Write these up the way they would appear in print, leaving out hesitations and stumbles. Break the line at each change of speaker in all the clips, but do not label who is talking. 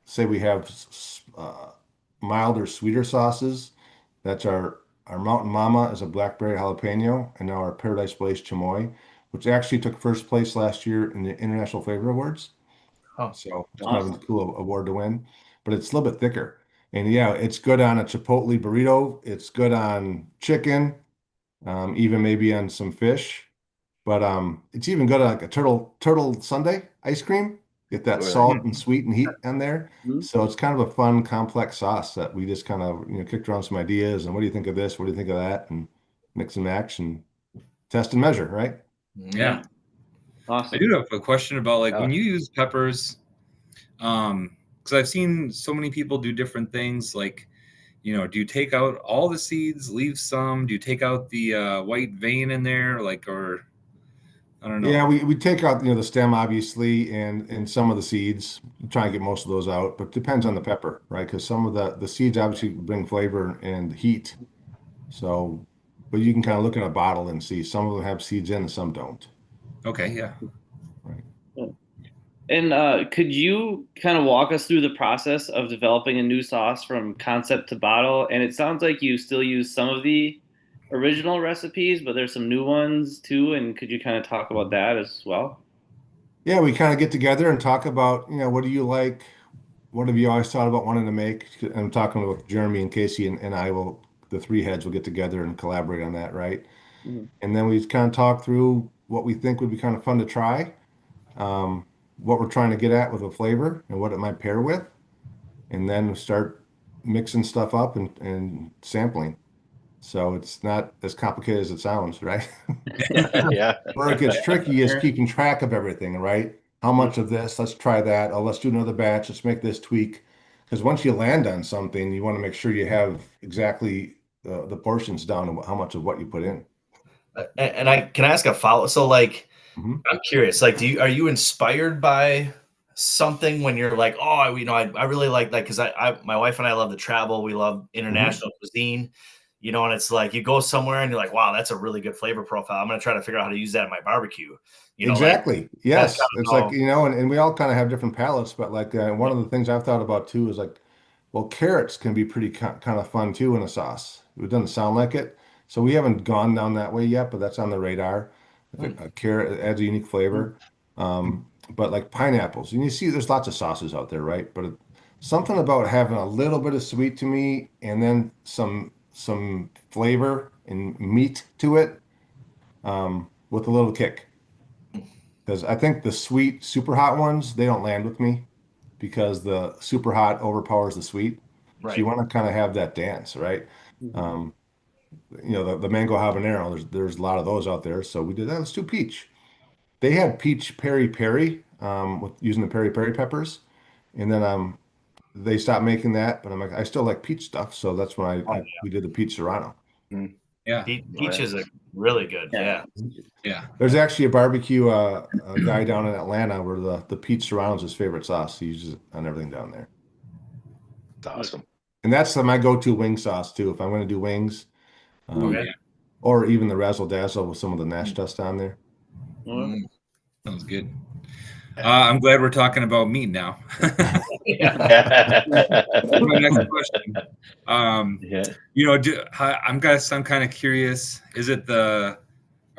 say we have milder, sweeter sauces. That's our Mountain Mama is a blackberry jalapeno, and now our Paradise Blaze chamoy, which actually took first place last year in the International Flavor Awards.
Oh,
So it's kind of a
Awesome.
cool award to win, but it's a little bit thicker. And yeah, it's good on a Chipotle burrito. It's good on chicken, even maybe on some fish. But it's even good on like a turtle sundae ice cream. Get that
Really?
salt and sweet and heat on there.
Mhm.
So it's kind of a fun, complex sauce that we just kind of, kicked around some ideas and what do you think of this? What do you think of that? And mix and match and test and measure, right?
Yeah. I
Awesome.
do have a question about like
Yeah.
when you use peppers, because I've seen so many people do different things. Like, do you take out all the seeds, leave some? Do you take out the white vein in there, like, or I don't know.
Yeah, we take out, the stem obviously and some of the seeds. Try and get most of those out, but depends on the pepper, right? Because some of the seeds obviously bring flavor and heat. So, but you can kind of look at a bottle and see some of them have seeds in and some don't.
Okay, yeah.
Right.
And could you kind of walk us through the process of developing a new sauce from concept to bottle? And it sounds like you still use some of the original recipes, but there's some new ones too. And could you kind of talk about that as well?
Yeah, we kind of get together and talk about, what do you like? What have you always thought about wanting to make? And I'm talking with Jeremy and Casey and I will, the three heads will get together and collaborate on that, right?
Mhm.
And then we kind of talk through what we think would be kind of fun to try, what we're trying to get at with a flavor and what it might pair with, and then start mixing stuff up and sampling. So it's not as complicated as it sounds, right?
Yeah.
Where it gets tricky is
Sure.
keeping track of everything, right? How much of this? Let's try that. Oh, let's do another batch. Let's make this tweak. Because once you land on something, you want to make sure you have exactly the portions down and how much of what you put in.
And I can I ask a follow. So like,
Mhm.
I'm curious. Like, are you inspired by something when you're like, oh, I really like that because my wife and I love to travel. We love
Mhm.
international cuisine. And it's like you go somewhere and you're like, wow, that's a really good flavor profile. I'm gonna try to figure out how to use that in my barbecue. Like
Exactly.
that's
Yes.
kind
It's
of
like, and we all kind of have different palates, but like one of the things I've thought about too is like, well, carrots can be pretty kind of fun too in a sauce. It doesn't sound like it. So we haven't gone down that way yet, but that's on the radar. If
how.
a carrot adds a unique flavor. But like pineapples, and you see there's lots of sauces out there, right? But something about having a little bit of sweet to me and then some flavor and meat to it, with a little kick. Because I think the sweet, super hot ones, they don't land with me because the super hot overpowers the sweet. So you
Right.
want to kind of have that dance, right?
Mhm.
Um, the mango habanero, there's a lot of those out there. So we did that. Let's do peach. They had peach peri peri, with using the peri peri peppers, and then they stopped making that. But I'm like, I still like peach stuff, so that's when
Oh,
we did the peach serrano.
Yeah.
Peaches are really good.
Yeah.
Yeah.
Yeah.
There's actually a barbecue a guy down in Atlanta where the peach serrano is his favorite sauce. He uses it on everything down there.
It's awesome.
And that's my go-to wing sauce too. If I'm going to do wings,
Oh,
um,
yeah.
or even the razzle dazzle with some of the mash dust on there.
Mm, sounds good. I'm glad we're talking about meat now.
Yeah.
My next question.
Yeah.
I'm kind of curious. Are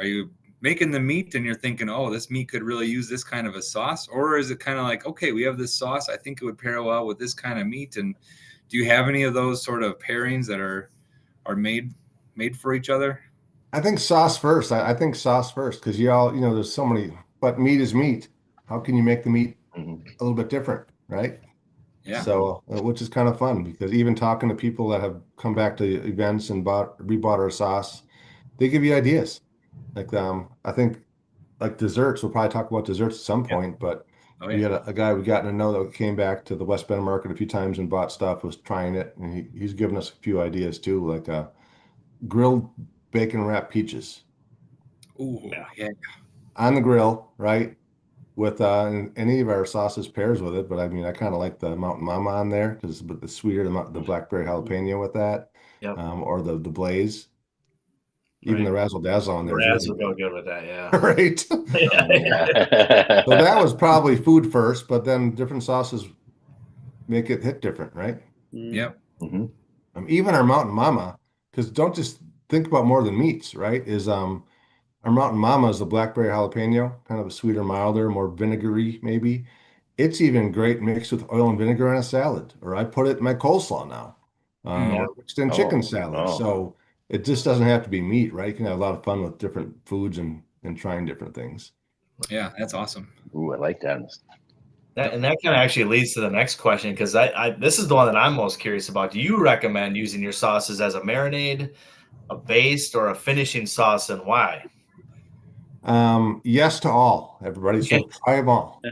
you making the meat and you're thinking, oh, this meat could really use this kind of a sauce? Or is it kind of like, okay, we have this sauce. I think it would pair well with this kind of meat. And do you have any of those sort of pairings that are made for each other?
I think sauce first. I think sauce first because there's so many, but meat is meat. How can you make the meat
Mhm.
a little bit different, right?
Yeah.
So, which is kind of fun because even talking to people that have come back to events and rebought our sauce, they give you ideas. Like, I think like desserts, we'll probably talk about desserts at some
Yeah.
point, but
Oh,
we
yeah.
had a guy we gotten to know that came back to the West Bend market a few times and bought stuff, was trying it, and he's given us a few ideas too, like grilled bacon wrapped peaches
Ooh, yeah.
on the grill, right? With and any of our sauces pairs with it, but I mean, I kind of like the Mountain Mama on there because the sweeter the blackberry jalapeno with that,
Yep.
or the Blaze, even
Right.
the Razzle Dazzle on there is
Raz
really
will go good with that. Yeah.
good, right?
Oh,
Yeah.
yeah.
So that was probably food first, but then different sauces make it hit different, right?
Yep.
Mhm.
Even our Mountain Mama, because don't just think about more than meats, right? Is our Mountain Mama is the blackberry jalapeno, kind of a sweeter, milder, more vinegary, maybe. It's even great mixed with oil and vinegar on a salad, or I put it in my coleslaw now,
Yeah.
or mixed in chicken
Oh,
salad.
oh.
So it just doesn't have to be meat, right? You can have a lot of fun with different foods and trying different things.
Yeah, that's awesome.
Ooh, I like that.
That kind of actually leads to the next question, because I this is the one that I'm most curious about. Do you recommend using your sauces as a marinade, a base, or a finishing sauce, and why?
Yes to all, everybody. So try them all.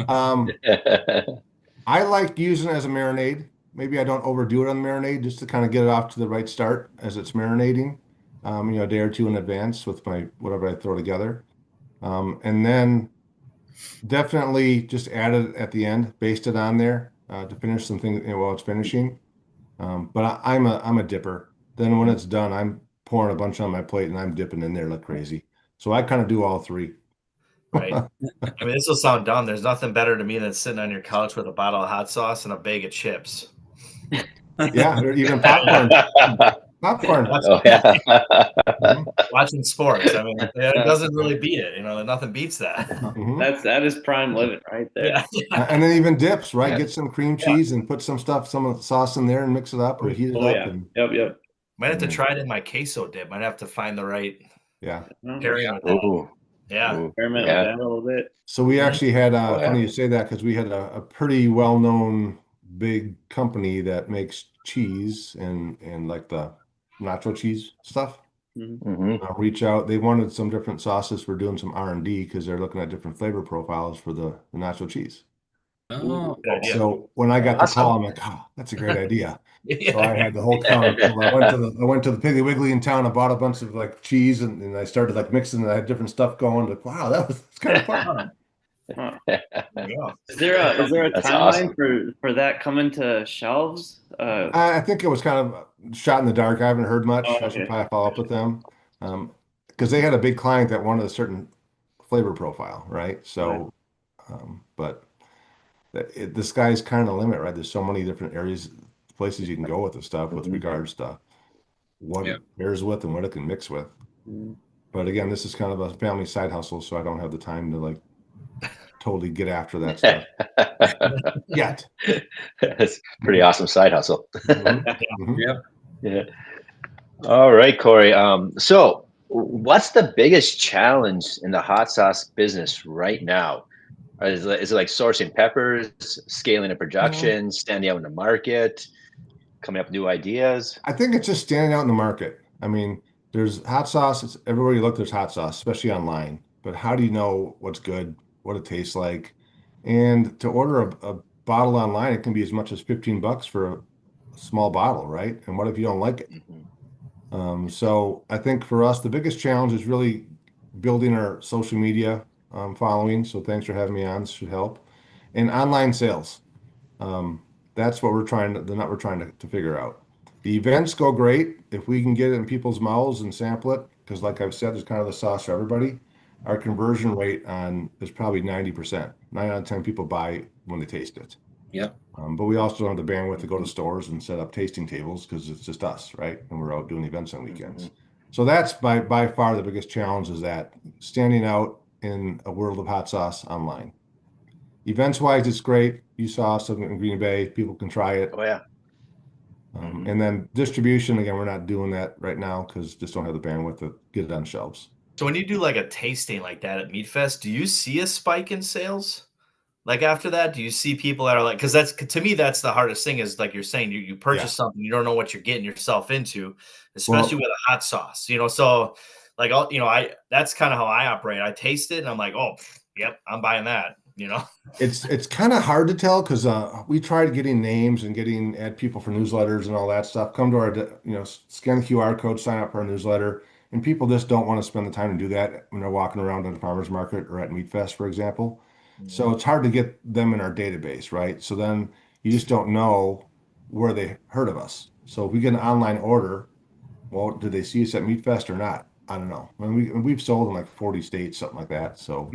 um, I like using it as a marinade. Maybe I don't overdo it on the marinade just to kind of get it off to the right start as it's marinating, a day or two in advance with my whatever I throw together. And then definitely just add it at the end, baste it on there to finish some things while it's finishing. But I'm a dipper. Then when it's done, I'm pouring a bunch on my plate and I'm dipping in there like crazy. So I kind of do all three.
Right. I mean, this will sound dumb. There's nothing better to me than sitting on your couch with a bottle of hot sauce and a bag of chips.
Yeah, or even popcorn. Popcorn.
Oh yeah.
Mhm.
Watching sports. I mean, it doesn't really beat it. Nothing beats that.
Mhm.
That is prime living right there.
Yeah.
And then even dips, right?
Yeah.
Get some cream cheese and put some of the sauce in there and mix it up or heat it
Oh
up.
yeah.
And
Yep.
Might have to
Mhm.
try it in my queso dip. Might have to find the right
yeah.
pairing
Yeah.
with that.
Ooh.
Yeah.
Ooh.
Experiment
Yeah.
with that a little bit.
So we actually had,
Oh, yeah.
funny you say that, because we had a pretty well-known big company that makes cheese and like the nacho cheese stuff.
Mhm.
Reach out. They wanted some different sauces. We're doing some R&D because they're looking at different flavor profiles for the nacho cheese.
Oh,
Good idea.
So when I got the
Awesome.
call, I'm like, oh, that's a great idea.
Yeah.
So I had the whole counter full. I went to the Piggly Wiggly in town. I bought a bunch of like cheese and I started like mixing and I had different stuff going. Like, wow, it's kind of fun.
Huh.
There you go.
Is there a
That's
timeline
awesome.
for that coming to shelves?
I think it was kind of shot in the dark. I haven't heard much.
Oh,
I should
okay.
probably follow up with them. Because they had a big client that wanted a certain flavor profile, right? So, but the sky's kind of the limit, right? There's so many different areas, places you can go with the stuff with
Mhm.
regards to what
Yeah.
it pairs with and what it can mix with.
Mm.
But again, this is kind of a family side hustle, so I don't have the time to like totally get after that stuff yet.
That's a pretty awesome side hustle.
Mhm, mhm.
yep.
Yeah. All right, Corey. So what's the biggest challenge in the hot sauce business right now? Is it like sourcing peppers, scaling a production, standing out in the market, coming up with new ideas?
I think it's just standing out in the market. I mean, there's hot sauce. It's everywhere you look, there's hot sauce, especially online. But how do you know what's good, what it tastes like? And to order a bottle online, it can be as much as $15 for a small bottle, right? And what if you don't like it?
Mhm.
So I think for us, the biggest challenge is really building our social media following. So thanks for having me on. This should help. And online sales. That's what the nut we're trying to figure out. The events go great if we can get it in people's mouths and sample it, because like I've said, there's kind of the sauce for everybody. Our conversion rate on is probably 90%. 9 out of 10 people buy when they taste it.
Yep.
But we also don't have the bandwidth to go to stores and set up tasting tables because it's just us, right? And we're out doing events on weekends. So that's by far the biggest challenge, is that standing out in a world of hot sauce online. Events wise, it's great. You saw us in Green Bay. People can try it.
Oh yeah.
And then distribution, again, we're not doing that right now because just don't have the bandwidth to get it on shelves.
So when you do like a tasting like that at Meat Fest, do you see a spike in sales? Like after that, do you see people that are like, because that's, to me, that's the hardest thing, is like you're saying, you purchase something, you don't know what you're getting yourself into, especially with a hot sauce, so like, that's kind of how I operate. I taste it and I'm like, oh, yep, I'm buying that,
It's kind of hard to tell because we tried getting names and add people for newsletters and all that stuff. Come to our, scan the QR code, sign up for our newsletter. And people just don't want to spend the time to do that when they're walking around at a farmer's market or at Meat Fest, for example. So it's hard to get them in our database, right? So then you just don't know where they heard of us. So if we get an online order, well, did they see us at Meat Fest or not? I don't know. I mean, we've sold in like 40 states, something like that. So,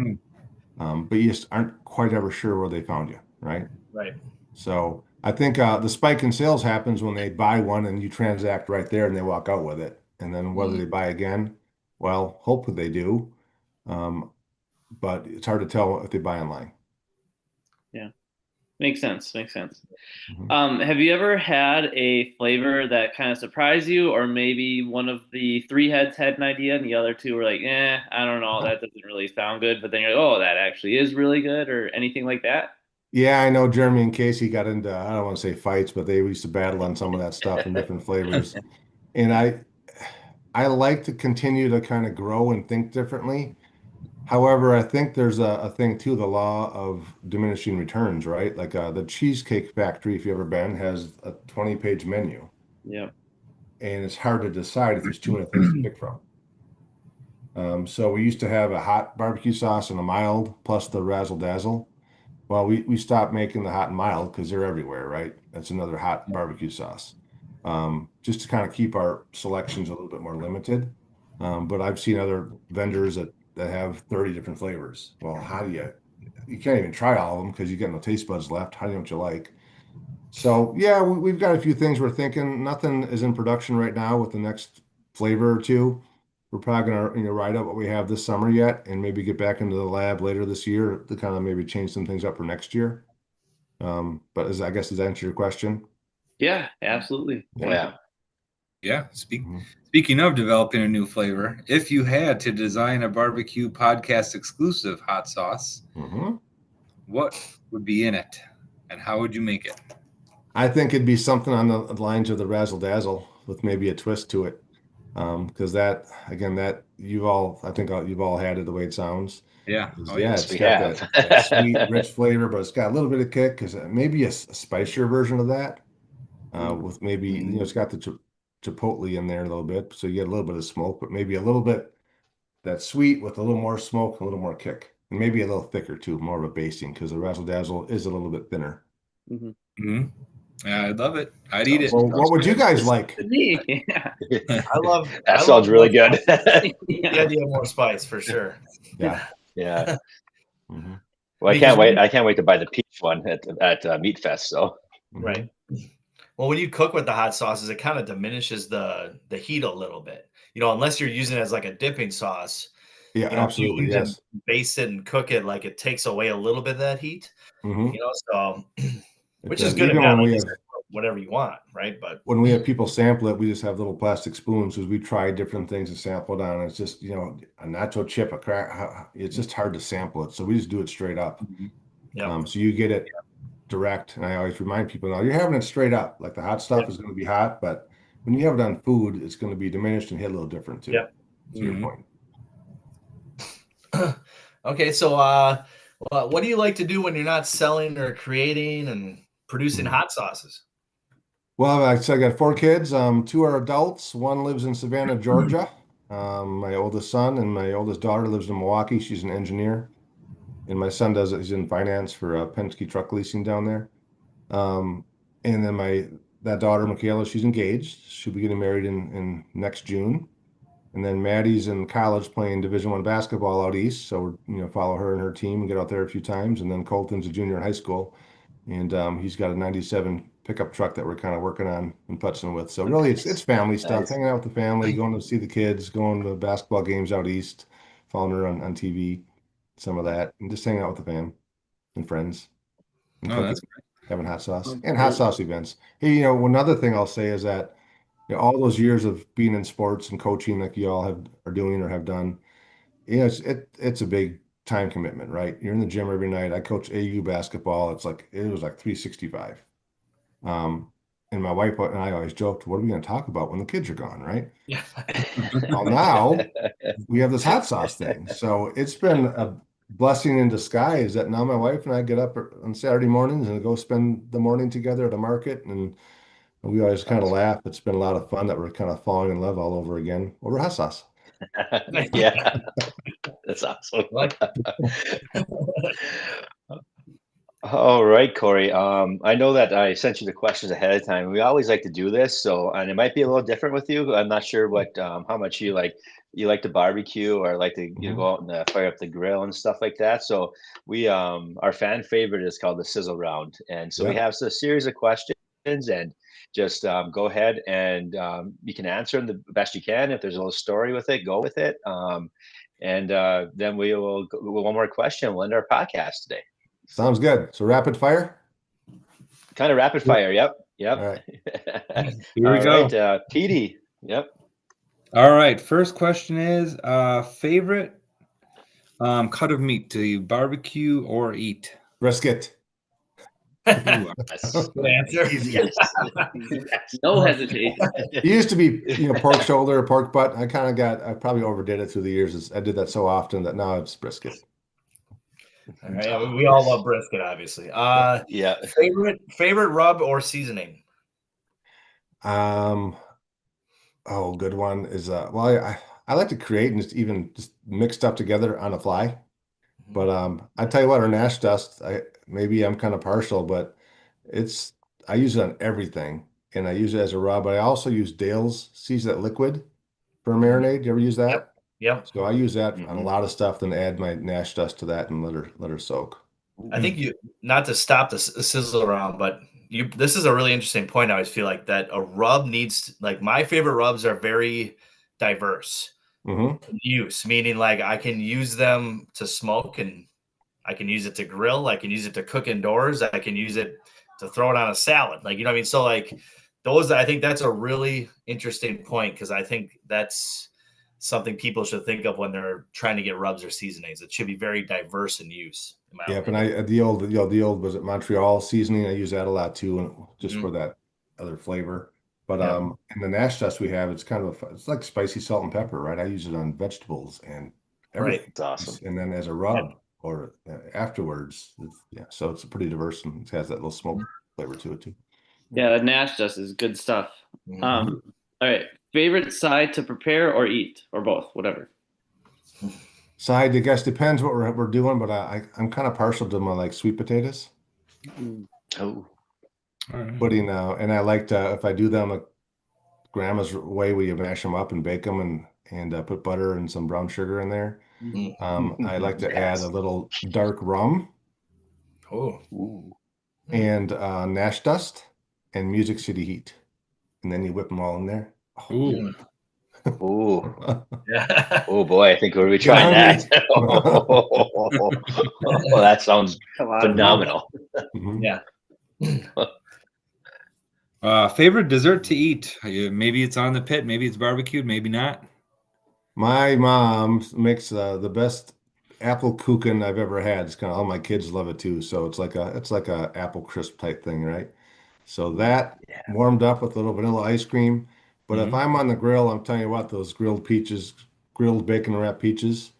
but you just aren't quite ever sure where they found you, right?
Right.
So I think the spike in sales happens when they buy one and you transact right there and they walk out with it. And then whether they buy again, well, hopefully they do. But it's hard to tell if they buy online.
Yeah. Makes sense. Makes sense.
Mhm.
Have you ever had a flavor that kind of surprised you, or maybe one of the three heads had an idea and the other two were like, I don't know, that doesn't really sound good, but then you're like, oh, that actually is really good, or anything like that?
Yeah, I know Jeremy and Casey got into, I don't want to say fights, but they used to battle on some of that stuff in different flavors. And I like to continue to kind of grow and think differently. However, I think there's a thing too, the law of diminishing returns, right? Like the Cheesecake Factory, if you've ever been, has a 20-page menu,
Yeah.
and it's hard to decide if there's too many things to pick from. So we used to have a hot barbecue sauce and a mild plus the Razzle Dazzle. Well, we stopped making the hot and mild because they're everywhere, right? That's another hot barbecue sauce. Just to kind of keep our selections a little bit more limited. But I've seen other vendors that have 30 different flavors. Well, how do you can't even try all of them because you get no taste buds left. How do you know what you like? So yeah, we've got a few things we're thinking. Nothing is in production right now with the next flavor or two. We're probably gonna, write up what we have this summer yet, and maybe get back into the lab later this year to kind of maybe change some things up for next year. But I guess, does that answer your question?
Yeah, absolutely.
Yeah.
Yeah.
Mhm.
Speaking of developing a new flavor, if you had to design a barbecue podcast exclusive hot sauce,
Mhm.
what would be in it, and how would you make it?
I think it'd be something on the lines of the Razzle Dazzle with maybe a twist to it. Because that, again, I think you've all had it the way it sounds.
Yeah. Oh
Yeah,
yeah.
it's
We
got
have.
that sweet, rich flavor, but it's got a little bit of kick because maybe a spicier version of that. With maybe, it's got the chipotle in there a little bit, so you get a little bit of smoke, but maybe a little bit that sweet with a little more smoke, a little more kick, and maybe a little thicker too, more of a basting because the Razzle Dazzle is a little bit thinner.
Mm-hmm. I love it. I'd eat it.
Well, what would you guys like?
Me. Yeah.
That sounds really good.
The idea of more spice for sure.
Yeah.
Yeah.
Mhm.
Well, I
Because
can't wait. I can't wait to buy the peach one at Meat Fest. So
Right. Well, when you cook with the hot sauces, it kind of diminishes the heat a little bit. Unless you're using it as like a dipping sauce,
Yeah,
if you
absolutely.
use it and
Yes.
base it and cook it, like it takes away a little bit of that heat,
Hmm.
so
It
which is
does.
good and
Even
bad.
when
Like
we
you
have
said, whatever you want, right? But
people sample it, we just have little plastic spoons because we try different things to sample it on. It's just, a nacho chip, a crack. It's just hard to sample it. So we just do it straight up.
yeah,
So you get it direct. And I always remind people now you're having it straight up. Like the hot stuff is going to be hot, but when you have it on food, it's going to be diminished and hit a little different too.
Yep.
To your
Mhm.
point.
Okay, so what do you like to do when you're not selling or creating and producing hot sauces?
Well, like I said, I got 4 kids. Two are adults. One lives in Savannah, Georgia. My oldest son and my oldest daughter lives in Milwaukee. She's an engineer. And my son he's in finance for Penske Truck Leasing down there. Um, and then that daughter, Michaela, she's engaged. She'll be getting married in next June. And then Maddie's in college playing Division I basketball out east. So follow her and her team and get out there a few times. And then Colton's a junior in high school, and he's got a '97 pickup truck that we're kind of working on and putzing with. So really, it's family stuff,
Nice.
hanging out with the family, going to see the kids, going to basketball games out east, following her on TV, some of that, and just hanging out with the fam and friends and
Oh,
cooking,
that's great.
having hot sauce
Oh,
and hot
great.
sauce events. Hey, one other thing I'll say is that all those years of being in sports and coaching, like you all are doing or have done, it's a big time commitment, right? You're in the gym every night. I coach AU basketball. It was like 365. And my wife and I always joked, what are we going to talk about when the kids are gone, right?
Yeah.
Well, now we have this hot sauce thing. So it's been a blessing in disguise that now my wife and I get up on Saturday mornings and go spend the morning together at a market. And we always kind of laugh. It's been a lot of fun that we're kind of falling in love all over again over hot sauce.
Yeah, that's awesome.
Like-
All right, Corey. I know that I sent you the questions ahead of time. We always like to do this, so and it might be a little different with you. I'm not sure what how much you like to barbecue or like to go out and fire up the grill and stuff like that. So we our fan favorite is called the sizzle round, and so we
Yeah.
have a series of questions and just go ahead and you can answer them the best you can. If there's a little story with it, go with it. And then we will go with one more question. We'll end our podcast today.
Sounds good. So rapid fire.
Kind of rapid fire. Yep. Yep.
All right.
Here we
All
go.
right, Petey. Yep.
All right. First question is favorite cut of meat to barbecue or eat?
Brisket.
Ooh,
Yes.
Good answer.
Yes.
No hesitation.
It used to be, pork shoulder or pork butt. I probably overdid it through the years. I did that so often that now it's brisket.
All right, we all love brisket, obviously.
Yeah.
Favorite rub or seasoning?
Oh, good one is well, I like to create and just mix stuff together on the fly. But I tell you what, our Nash dust, maybe I'm kind of partial, but I use it on everything, and I use it as a rub. But I also use Dale's Season Liquid for a marinade. You ever use that?
Yep.
So I use that on a lot of stuff, then add my Nash dust to that and let her soak.
I think not to stop the sizzle around, but this is a really interesting point. I always feel like that a rub needs, like, my favorite rubs are very diverse use, meaning like I can use them to smoke and I can use it to grill. I can use it to cook indoors. I can use it to throw it on a salad. Like, you know what I mean? So like I think that's a really interesting point, because I think that's something people should think of when they're trying to get rubs or seasonings. It should be very diverse in use.
Yep, and the old was it Montreal seasoning? I use that a lot too, and just for that other flavor. But in the Nash dust we have, it's it's like spicy salt and pepper, right? I use it on vegetables and everything.
Right.
It's awesome.
And then as a rub or afterwards, so it's pretty diverse and it has that little smoke flavor to it too.
Yeah, Nash dust is good stuff. All right, favorite side to prepare or eat, or both, whatever.
Side, I guess, depends what we're doing, but I'm kind of partial to my like sweet potatoes.
Oh.
Pudding and I like to, if I do them like grandma's way, where you mash them up and bake them and put butter and some brown sugar in there. I like to add a little dark rum. And Nash dust and Music City Heat, and then you whip them all in there.
Ooh.
Oh boy, I think we'll be trying that. Oh, that sounds phenomenal.
Yeah.
Favorite dessert to eat? Maybe it's on the pit, maybe it's barbecued, maybe not.
My mom makes the best apple kuchen I've ever had. It's all my kids love it too. So it's like a apple crisp type thing, right? So that warmed up with a little vanilla ice cream. But if I'm on the grill, I'm telling you what, those grilled bacon wrapped peaches,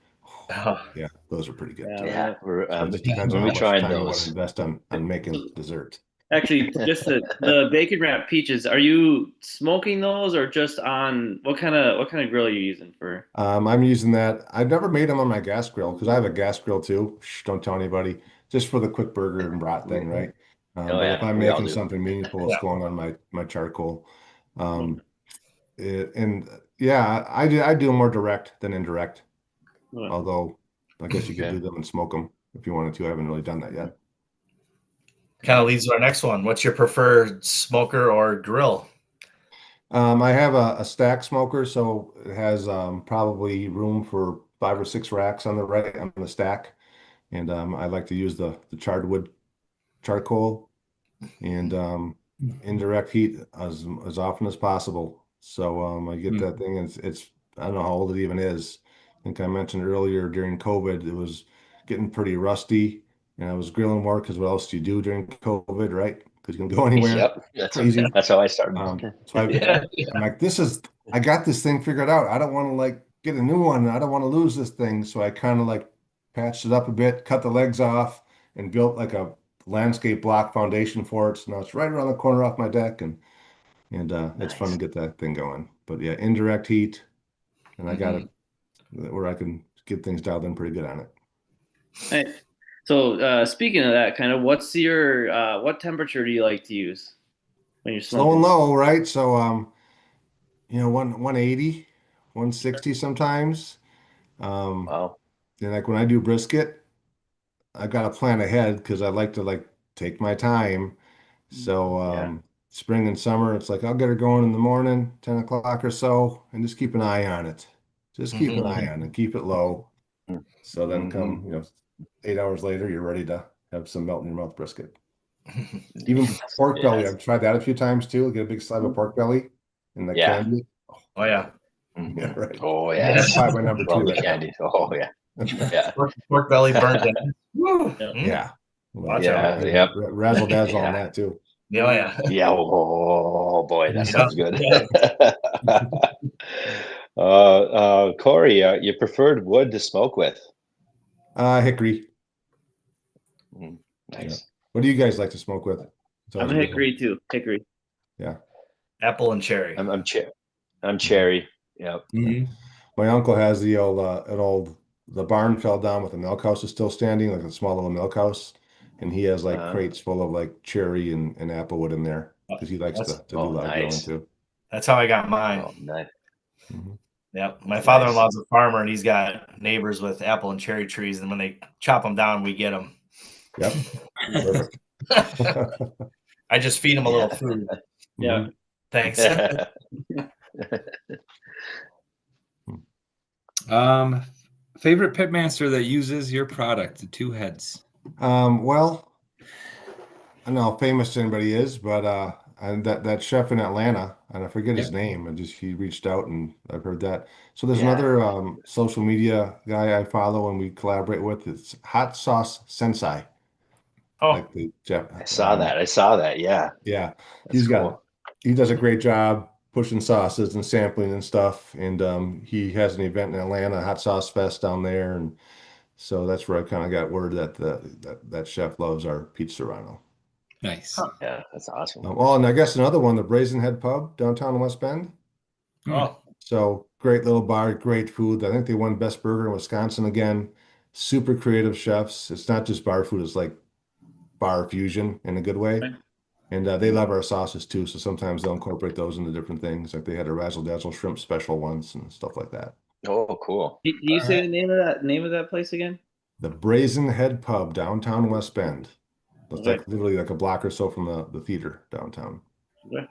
yeah, those are pretty good too.
Yeah,
So it just depends on how much time you want to invest on making dessert.
Actually, just the bacon wrapped peaches. Are you smoking those, or just on what kind of grill are you using for?
I'm using that. I've never made them on my gas grill because I have a gas grill too. Don't tell anybody. Just for the quick burger and brat thing, right? But if I'm making something meaningful, it's going on my charcoal. I do more direct than indirect. Although I guess you could do them and smoke them if you wanted to. I haven't really done that yet.
Kind of leads to our next one. What's your preferred smoker or grill?
I have a stack smoker, so it has probably room for 5 or 6 racks on the stack, and I like to use the charred wood charcoal and indirect heat as often as possible. So I get that thing, and it's I don't know how old it even is. I think I mentioned earlier during COVID it was getting pretty rusty. And I was grilling more because what else do you do during COVID, right? Because you can go anywhere.
Yep, that's how I started.
So I'm like, I got this thing figured out. I don't want to like get a new one. I don't want to lose this thing. So I kind of like patched it up a bit, cut the legs off, and built like a landscape block foundation for it. So now it's right around the corner off my deck, and it's fun to get that thing going. But yeah, indirect heat, and I got it where I can get things dialed in pretty good on it.
Hey, So speaking of that, kind of, what's your what temperature do you like to use when you're
Slow and
smoking?
low, right? So, 180, 160 sometimes.
Wow.
And like when I do brisket, I got to plan ahead because I like to like take my time. So,
Yeah.
spring and summer, it's like I'll get her going in the morning, 10 o'clock or so, and just keep an eye on it. Just keep an eye on it, keep it low. So then come,
Mhm.
8 hours later, you're ready to have some melt in your mouth brisket. Even pork belly,
Yes.
I've tried that a few times too. Get a big slab of pork belly and the
Yeah.
candy.
Oh yeah.
Mhm.
Yeah, right.
Oh
Yeah.
yes.
Probably my number two
Love the
right now.
candy. Oh yeah. Yeah.
Pork belly burnt in. Woo.
Yeah.
Yeah.
Watch
Yeah.
out.
Yep.
Razzle dazzle on
Yeah.
that too.
Yeah, yeah.
Yeah. Oh boy, that
Yeah,
sounds good.
yeah.
Corey, your preferred wood to smoke with?
Hickory.
Mm,
Yeah.
nice.
What do you guys like to smoke with? It's
I'm
always
a
a good one.
hickory too. Hickory.
Yeah.
Apple and cherry.
I'm cherry. Yep.
Mhm.
My uncle has the barn fell down, but the milk house is still standing, like a small little milk house. And he has like
Uh,
crates full of like cherry and apple wood in there because he likes
That's
to do a
oh,
lot of growing
nice.
too.
that's how I got mine.
Oh, nice.
Mhm.
Yep. My
Nice.
father-in-law's a farmer and he's got neighbors with apple and cherry trees, and when they chop them down, we get them.
Yep. Perfect.
I just feed them a little food.
Yeah.
Mhm.
Thanks.
Favorite pitmaster that uses your product, the Two Heads.
Well, I don't know how famous anybody is, but and that chef in Atlanta, and I forget his name, and just he reached out and I've heard that. So there's
Yeah.
another social media guy I follow and we collaborate with. It's Hot Sauce Sensei,
Oh,
like the chef.
I saw that. I saw that. Yeah.
Yeah,
That's cool.
he does a great job pushing sauces and sampling and stuff. And he has an event in Atlanta, Hot Sauce Fest down there, and so that's where I kind of got word that that chef loves our pizza Serrano.
Nice.
Yeah, that's awesome.
Well, and I guess another one, the Brazen Head Pub downtown in West Bend.
oh,
So great little bar, great food. I think they won Best Burger in Wisconsin again. Super creative chefs. It's not just bar food, it's like bar fusion in a good way.
Right.
And they love our sauces too. So sometimes they'll incorporate those into different things. Like they had a Razzle Dazzle shrimp special once and stuff like that.
Oh, cool.
Can you say the name of that place again?
The Brazen Head Pub downtown West Bend. It's
Okay.
like literally like a block or so from the theater downtown.
Okay.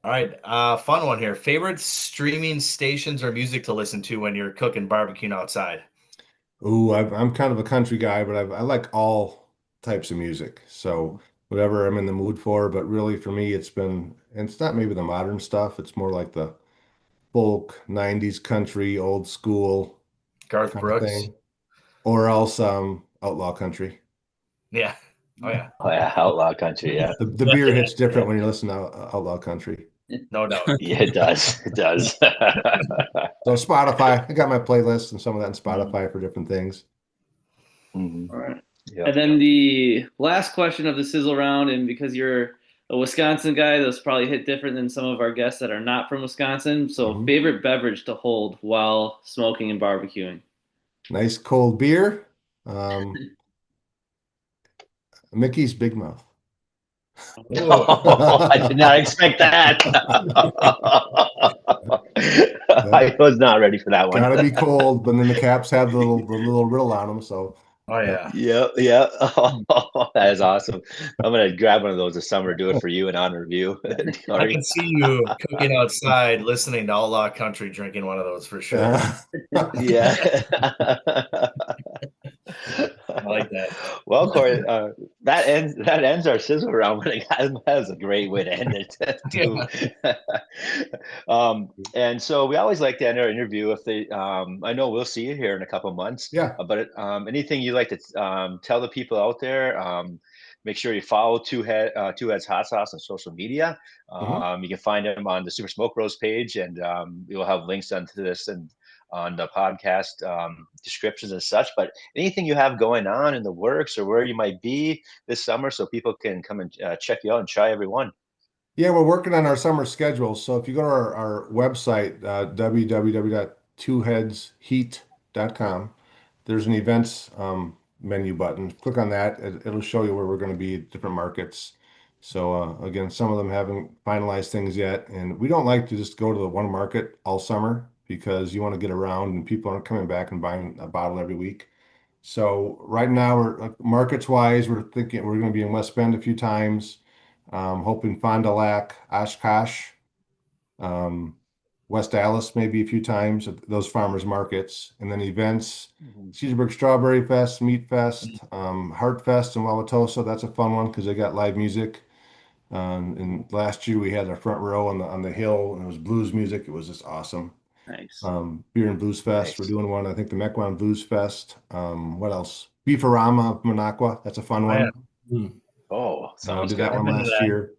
all right. Fun one here. Favorite streaming stations or music to listen to when you're cooking barbecuing outside?
Ooh, I'm kind of a country guy, but I like all types of music. So whatever I'm in the mood for, but really for me, and it's not maybe the modern stuff. It's more like the folk, 90s country, old school
Garth
kind of
Brooks.
thing, or else outlaw country.
Yeah. Oh yeah.
Oh yeah, outlaw country. Yeah.
The beer hits different when you're listening to outlaw country.
No doubt.
Yeah, it does. It does.
So Spotify, I got my playlist and some of that in Spotify for different things.
Mhm.
All right.
Yeah.
And then the last question of the sizzle round, and because you're a Wisconsin guy, those probably hit different than some of our guests that are not from Wisconsin. So,
Mhm.
favorite beverage to hold while smoking and barbecuing?
Nice cold beer. Mickey's Big Mouth.
I did not expect that. I was not ready for that one.
Gotta be cold, but then the caps have the little riddle on them. So
Oh yeah.
Yep, yep. That is awesome. I'm gonna grab one of those this summer, do it for you in honor of you.
I
Corey.
can see you cooking outside, listening to outlaw country, drinking one of those for sure.
Yeah.
I like that.
Well, Corey, that ends our sizzle round. That was a great way to end it too. And so we always like to end our interview if they. I know we'll see you here in a couple months.
Yeah.
But anything you'd like to tell the people out there? Make sure you follow Two Heads Hot Sauce on social media. You can find them on the Super Smoke Bros page, and we'll have links onto this and on the podcast descriptions and such. But anything you have going on in the works or where you might be this summer, so people can come and check you out and try every one.
Yeah, we're working on our summer schedule. So if you go to our website, www.twoheadsheat.com, there's an events menu button. Click on that. It'll show you where we're going to be at different markets. So again, some of them haven't finalized things yet, and we don't like to just go to the one market all summer because you want to get around and people aren't coming back and buying a bottle every week. So right now, we're markets wise, we're thinking we're going to be in West Bend a few times, hoping Fond du Lac, Oshkosh, um, West Dallas maybe a few times at those farmers markets, and then events. Cedarburg Strawberry Fest, Meat Fest, Heart Fest in Wauwatosa. That's a fun one because they got live music. And last year we had our front row on the hill, and it was blues music. It was just awesome.
Nice.
Beer and Blues Fest.
Nice.
We're doing one. I think the Mequon Blues Fest. What else? Beefarama of Minocqua. That's a fun one.
Oh, sounds
Did
good.
that one
I've been to
last
that.
year.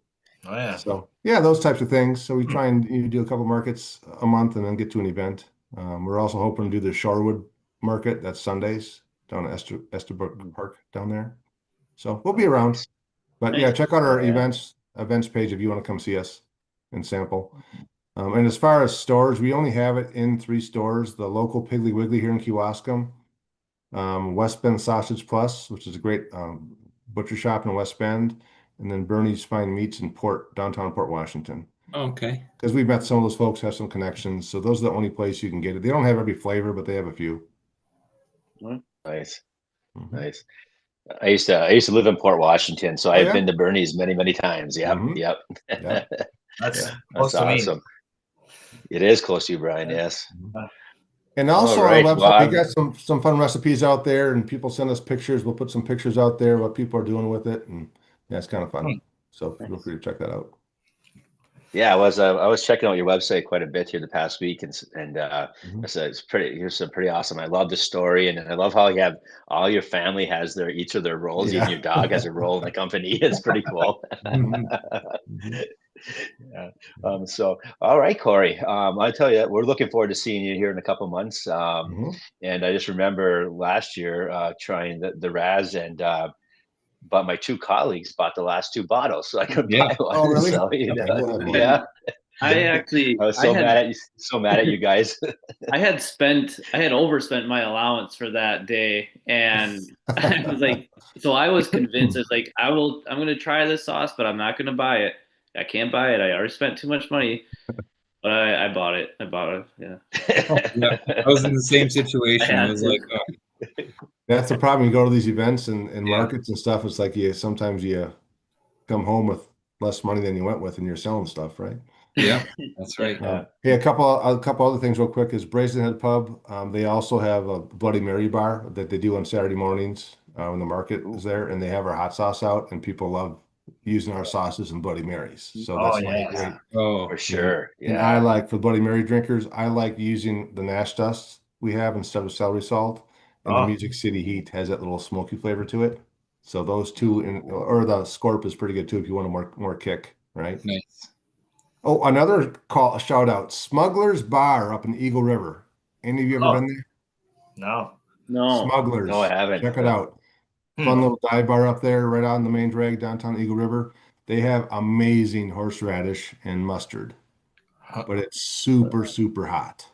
Oh yeah.
So yeah, those types of things. So we try and do a couple markets a month and then get to an event. We're also hoping to do the Shorewood Market. That's Sundays down at Estabrook Park down there. So we'll be around. But yeah, check out our
Yeah.
events page if you want to come see us and sample. And as far as stores, we only have it in 3 stores: the local Piggly Wiggly here in Kewaskum, West Bend Sausage Plus, which is a great butcher shop in West Bend, and then Bernie's Fine Meats in downtown Port Washington.
Okay.
Because we've met some of those folks, have some connections, so those are the only place you can get it. They don't have every flavor, but they have a few.
Nice,
Mhm.
nice. I used to live in Port Washington, so I've
yeah?
been to Bernie's many times. Yep,
Mhm.
yep.
Yeah.
That's
Yeah.
close
That's
to me.
awesome. It is close to you, Brian. Yes.
And also
All right,
on our website,
well,
we got some fun recipes out there, and people send us pictures. We'll put some pictures out there what people are doing with it, and yeah, it's kind of fun. So feel free to check that out.
Yeah, I was checking out your website quite a bit here the past week, and
Mhm.
it's pretty. You're so pretty awesome. I love the story, and I love how you have all your family has each of their roles.
Yeah.
Even your dog has a role in the company. It's pretty cool.
Mhm. Mhm.
Yeah. So, all right, Corey. I tell you, we're looking forward to seeing you here in a couple months.
Mhm.
And I just remember last year trying the Raz, and but my 2 colleagues bought the last 2 bottles, so I couldn't
Yeah.
buy one.
Oh, really?
So,
Okay, we'll have one.
yeah,
I
was so mad at you, guys.
I had overspent my allowance for that day, and I was like, so I was convinced it's like I'm gonna try this sauce, but I'm not gonna buy it. I can't buy it. I already spent too much money, but I bought it. Yeah.
Yeah, I was in the same situation. I was like,
That's the problem. You go to these events and
Yeah.
markets and stuff. It's like sometimes you come home with less money than you went with, and you're selling stuff, right?
yeah, that's right.
Yeah.
Hey, a couple other things real quick is Brazen Head Pub. They also have a Bloody Mary bar that they do on Saturday mornings when the market is there, and they have our hot sauce out, and people love using our sauces and Bloody Marys. So that's
Oh, yeah.
great.
Oh,
For sure.
And I
Yeah.
like for Bloody Mary drinkers, I like using the Nash dust we have instead of celery salt, and the
Oh.
Music City Heat has that little smoky flavor to it. So those two, or the Scorp is pretty good too if you want a more kick, right?
nice.
Oh, another shout out, Smuggler's Bar up in Eagle River. Any of you ever
Oh.
been there?
No.
No.
Smugglers.
No, I haven't.
Check it out.
Hmm.
Fun little dive bar up there, right on the main drag downtown Eagle River. They have amazing horseradish and mustard, but it's super, super hot.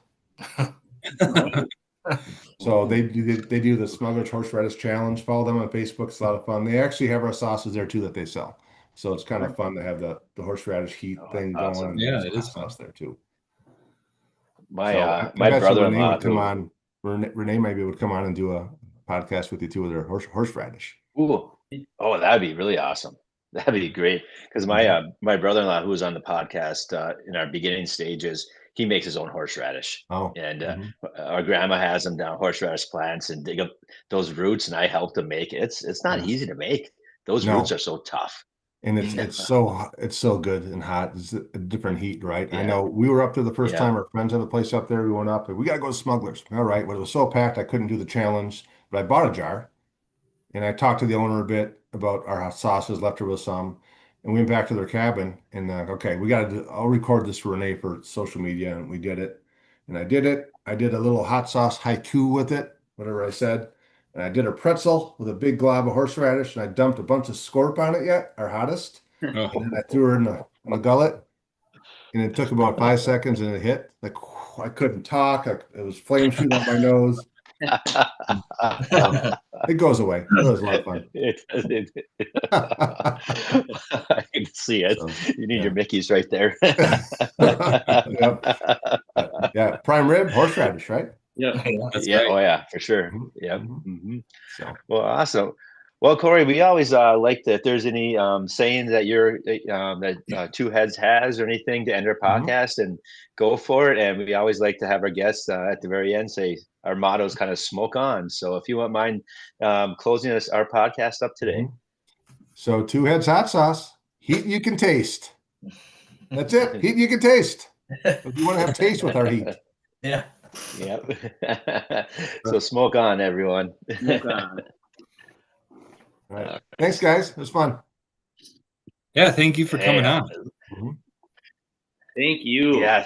So they do the Smuggler's Horseradish Challenge. Follow them on Facebook. It's a lot of fun. They actually have our sauces there too that they sell. So it's kind of fun to have the horseradish heat
Oh,
thing
that's
going.
awesome.
And
Yeah,
there's
it
hot
is fun.
sauce there too.
My
So I
my
bet you Renee
brother-in-law
would come on. Renee might be able to come on and do a podcast with you too with her horseradish.
Ooh. Oh, that'd be really awesome. That'd be great. Because my brother-in-law, who was on the podcast in our beginning stages, he makes his own horseradish.
Oh,
And
mhm.
our grandma has them down horseradish plants and dig up those roots, and I helped them make it. It's not
Yes.
easy to make. Those
No.
roots are so tough.
And it's so good and hot. It's a different heat, right? I
Yeah.
know we were up there the first
Yeah.
time. Our friends have a place up there. We went up and we got to go to Smugglers. All right. Well, it was so packed I couldn't do the challenge, but I bought a jar and I talked to the owner a bit about our hot sauces, left her with some, and we went back to their cabin and okay, we got to I'll record this for Renee for social media, and we did it. And I did it. I did a little hot sauce haiku with it, whatever I said. And I did a pretzel with a big glob of horseradish, and I dumped a bunch of Scorp on it yet, our hottest. And
Oh,
then I threw her in the gullet, and it took about 5 seconds, and it hit. Like I couldn't talk. It was flame shooting out my nose. It goes away. It was a lot of fun.
I can see it.
So,
You need
yeah.
your Mickeys right there.
Yep. Yeah, prime rib, horseradish, right?
Yeah.
That's
Yeah.
right.
Oh, yeah, for sure.
Mhm,
Yep.
mhm.
Mhm.
So,
Well, awesome. Well, Corey, we always like that. If there's any saying that Two Heads has or anything to end our
Mhm.
podcast, and go for it. And we always like to have our guests at the very end say our motto is kind of smoke on. So if you wouldn't mind closing our podcast up today.
Mhm. So Two Heads hot sauce, heat you can taste. That's it. Heat you can taste. If you want to have taste with our heat.
Yeah.
Yep. So smoke on, everyone.
Smoke on.
All right. Thanks, guys. It was fun.
Yeah, thank you for coming on.
Mhm,
Thank you.
Yeah,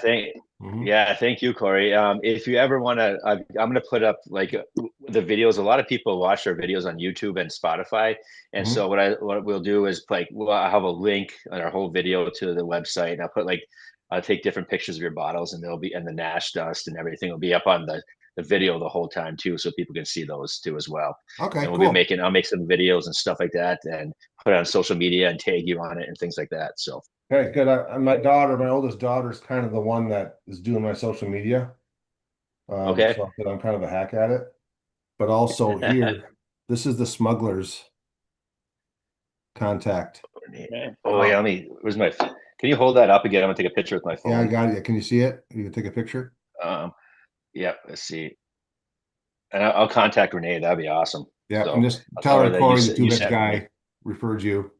mhm.
thank you, Corey. If you ever want to, I'm going to put up like the videos. A lot of people watch our videos on YouTube and Spotify, and
Mhm.
so what we'll do is like I have a link on our whole video to the website, and I'll take different pictures of your bottles, and and the Nash dust and everything will be up on the video the whole time too, so people can see those too as well.
Okay,
And
cool.
I'll make some videos and stuff like that, and put it on social media and tag you on it and things like that. So.
Okay, good. My oldest daughter is kind of the one that is doing my social media.
Okay.
So I'm kind of a hack at it. But also here, this is the smuggler's contact.
Okay.
Oh yeah, where's my? Can you hold that up again? I'm gonna take a picture with my phone.
Yeah, I got it. Can you see it? You can take a picture.
Yeah, let's see. And I'll contact Renee. That'd be awesome.
Yeah,
So
and just
I'll
tell her
that
Corey, the
you
Two Heads
sent me.
guy, referred you.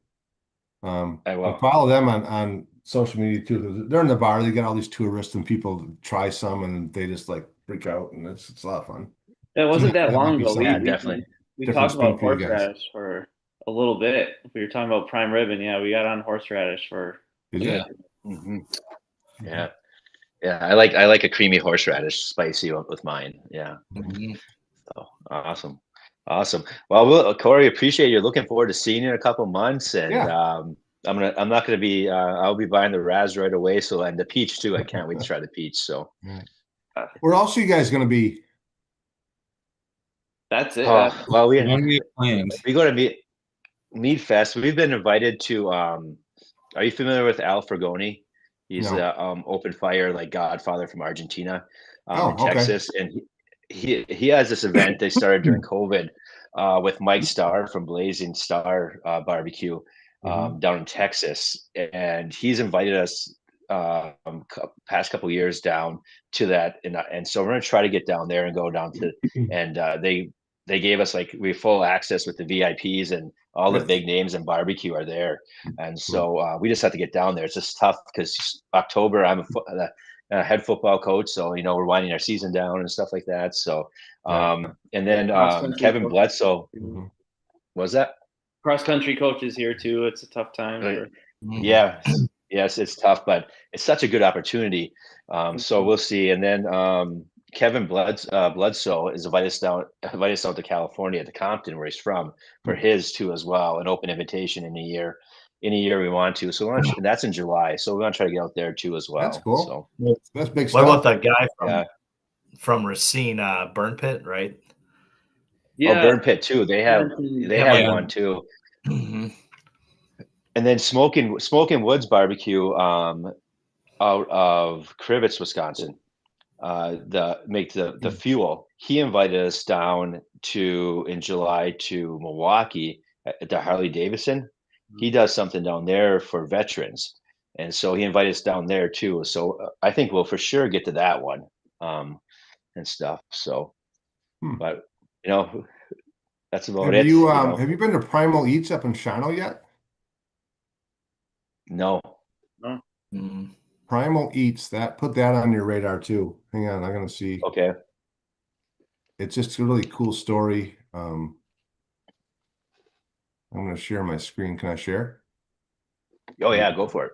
I will.
And follow them on social media too. They're in the bar. They get all these tourists and people try some, and they just like freak out, and it's a lot of fun.
That wasn't that
That might
long
be
ago.
something
Yeah, definitely.
We
different
talked about
spin for you guys.
horseradish for a little bit. We were talking about prime rib, and yeah, we got on horseradish for.
Did you?
Yeah.
Mm-hmm. Yeah, yeah. I like a creamy horseradish, spicy with mine. Yeah.
Mhm.
So awesome, awesome. Well, Corey, appreciate you. Looking forward to seeing you in a couple months, and
Yeah.
I'm not gonna be. I'll be buying the Raz right away. So and the peach too. I can't wait to try the peach. So.
Where else are you guys going to be?
That's it.
Well,
One we have planned.
we go to Mead Fest. We've been invited to. Are you familiar with Al Fragoni? He's
No.
a open fire like Godfather from Argentina,
Oh,
in
okay.
Texas, and he has this event they started during COVID with Mike Starr from Blazing Star Barbecue
Mhm.
down in Texas, and he's invited us past couple years down to that, and so we're gonna try to get down there and go down to, and they gave us like we full access with the VIPs, and all the
Nice.
big names in barbecue are there, and so we just have to get down there. It's just tough because October I'm a head football coach, so we're winding our season down and stuff like that. So
Right.
and then
Cross-country
Kevin
coach.
Bledsoe,
Mhm.
was that?
Cross country coaches here too. It's a tough time.
Right.
Mhm.
Yeah, yes, it's tough, but it's such a good opportunity. So we'll see. And then Kevin Bledsoe is invited us out to California to Compton, where he's from, for his too as well, an open invitation in a year. Any year we want to. So and that's in July. So we want to try to get out there too as well.
That's cool.
So
That's big
What about
stuff.
that guy
yeah.
from Racine, Burn Pit, right?
Yeah.
Oh, Burn Pit too. They have
Yeah.
one too.
Mhm.
And then Smoking Woods Barbecue out of Crivets, Wisconsin. The fuel. He invited us down in July to Milwaukee at the Harley Davidson. He does something down there for veterans, and so he invited us down there too. So I think we'll for sure get to that one, and stuff. So, but that's about
Have
it.
you been to Primal Eats up in Shawano yet?
No.
Mhm.
Primal Eats, put that on your radar too. Hang on, I'm gonna see.
Okay.
It's just a really cool story. I'm gonna share my screen. Can I share?
Oh yeah, go for it.